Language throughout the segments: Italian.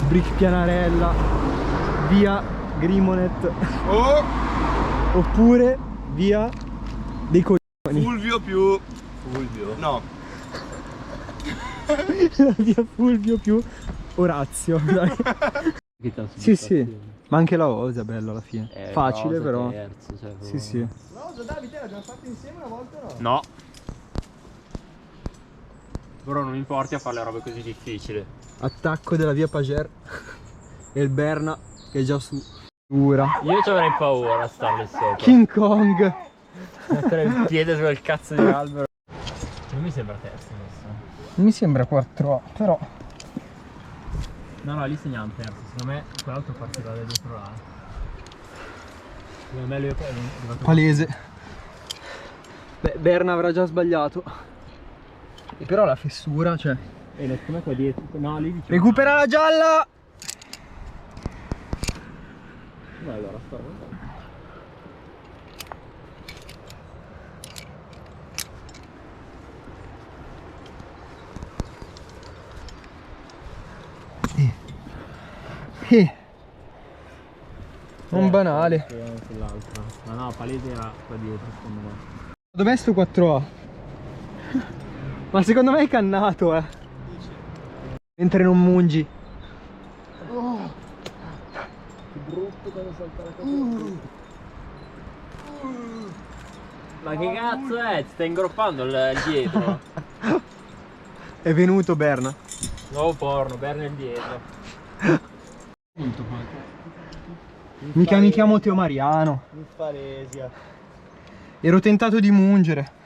Brick Pianarella, via Grimonet, oppure via dei coglioni. Fulvio più Fulvio. No. Via Fulvio più Orazio. Dai. Sì, sì. Ma anche la Osa è bella alla fine. Facile però. Terzo, cioè, Sì, sì. La Osa, Davide, l'abbiamo fatto insieme una volta o no? No. Però non mi importi a fare le robe così difficili. Attacco della via Pager e il Berna che è già su. Dura. Io ci avrei paura a starle sopra. King Kong. Mettere il piede sul cazzo di albero. Non mi sembra terzo adesso. Mi sembra 4A, però. No, lì segniamo terzo. Secondo me quell'altro partirà da dietro là. Secondo me lui è arrivato. Palese. Beh, Berna avrà già sbagliato. E però la fessura, cioè. E com'è qua dietro? No, lì dice. Recupera la gialla! Ma allora sto. Non banale. Sull'altra. Ma no, palese era qua dietro, secondo me. Dov'è sto 4A? Ma secondo me è cannato, mentre non mungi. Che brutto quando salta la cosa. Ma che cazzo è? Ti stai ingroppando il dietro. È venuto Berna. Nuovo porno, Berna il dietro. Mica mi chiamo Teo Mariano. Infalesia. Ero tentato di mungere.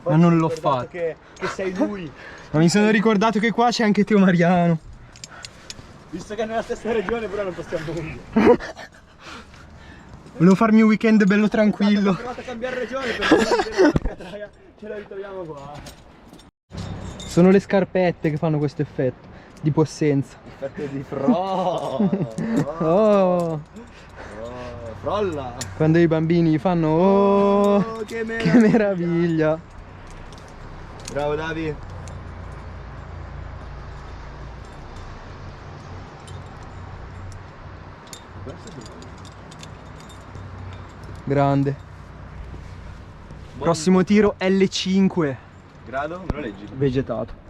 Ma non l'ho fatto. Che sei lui. Ma mi sono ricordato che qua c'è anche Teo Mariano. Visto che è nella stessa regione però non possiamo mungere. Volevo farmi un weekend bello tranquillo. Ho provato a cambiare regione per ce la ritroviamo qua. Sono le scarpette che fanno questo effetto di possenza. Effetto di fro. Oh, Frolla. quando i bambini fanno oh, che che meraviglia. Bravo Davi. Grande. Prossimo tiro L5. Grado? Me lo leggi? Vegetato.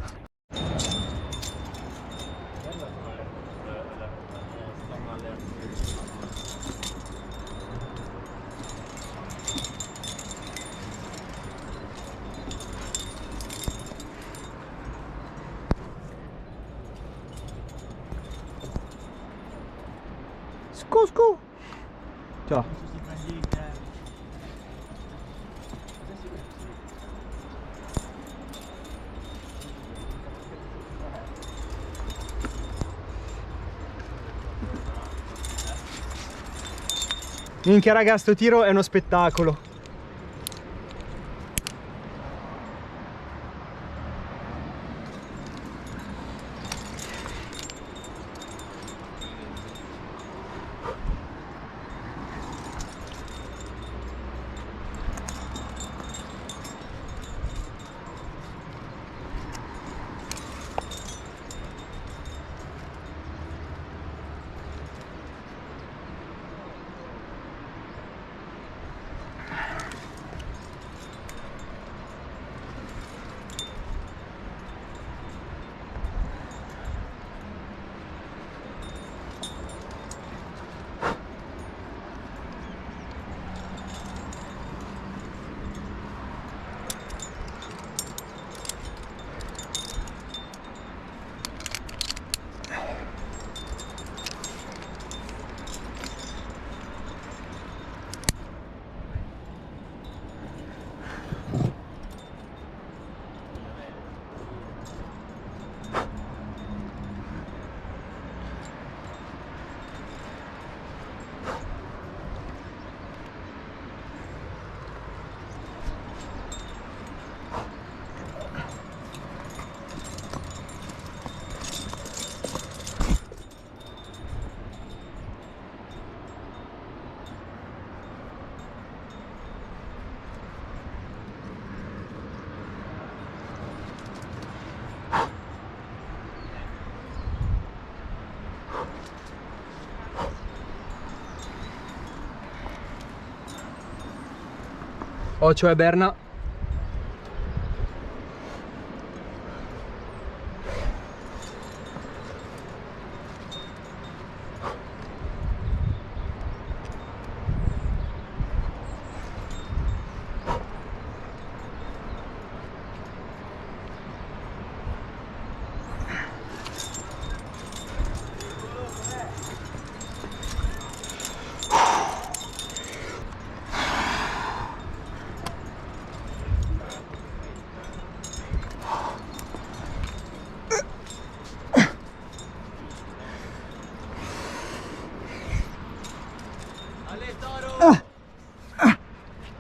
Scu. Ciao. Minchia raga, sto tiro è uno spettacolo. Occhio Berna.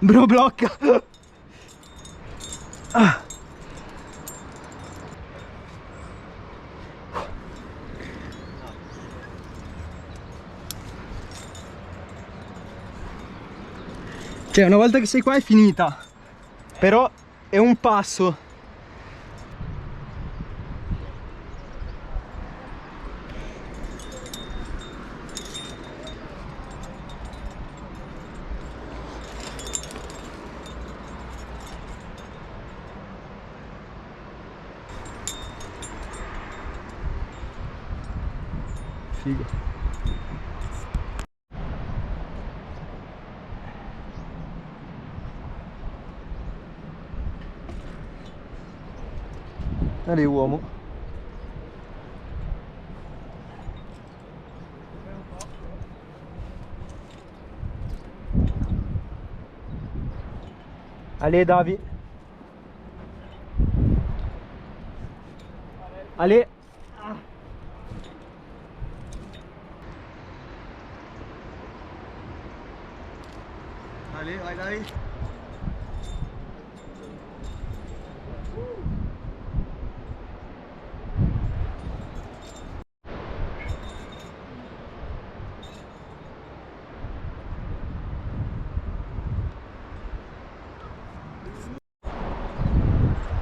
Bro, blocca. Cioè, una volta che sei qua è finita. Però è un passo. Figo. Dai uomo. Ale Davi. Ale. Ale, vai dai.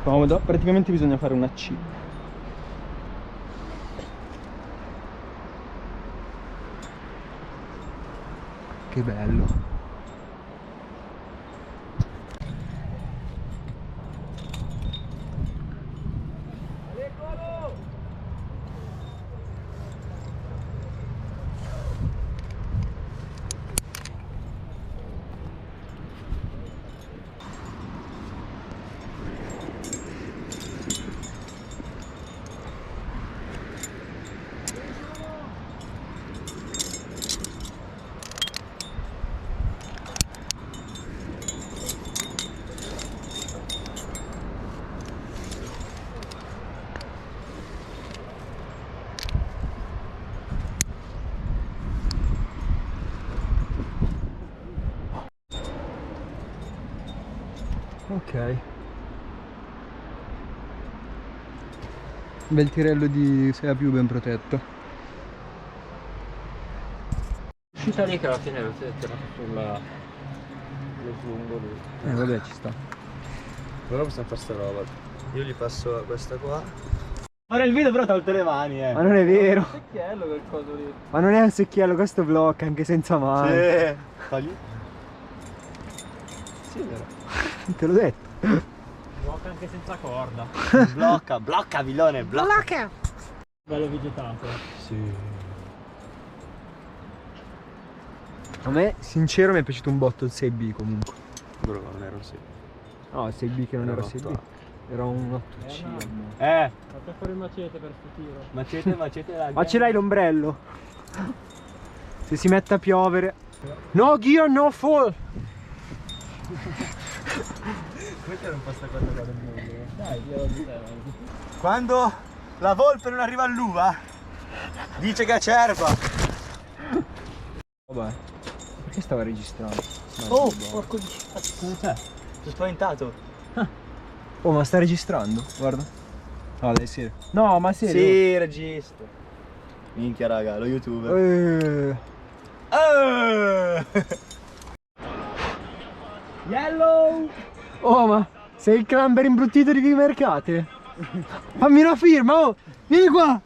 Comodo, praticamente bisogna fare una C. Che bello. Ok. Bel tirello di Sea più ben protetto. Uscita lì che alla fine l'ho tirato sulla... lo slungo lì. Vabbè, ci sta. Però possiamo fare sta roba. Io gli passo questa qua. Ora il video però ha tolto le mani, Ma non è vero. Secchiello quel coso lì. Ma non è un secchiello, questo blocca anche senza mani. Sì. Togli. Sì, è vero. Te l'ho detto. Blocca anche senza corda. Blocca, blocca Villone, blocca. Bello vegetato. Sì. A me, sincero, mi è piaciuto un botto il 6B comunque. Bro, non ero sì. No, il 6B che non era Era 6B. 8A. Era un 8C. Fate fuori il macete per sto tiro. Macete la Ma ce l'hai l'ombrello? Se si mette a piovere. No gear, no fall. Come c'era un po' sta cosa qua del mondo? Dai, io di te. Quando la volpe non arriva all'uva, dice che è acerba. Vabbè. Perché stava registrando? Oh, porco di cazzo. Come c'è? Sono spaventato. Oh, ma sta registrando? Guarda. No, dai, serio. No, ma serio? Sì, registro. Minchia raga, lo youtuber. Yellow! Oh, ma sei il clamber imbruttito di Mercate? Fammi una firma, oh! Vieni qua!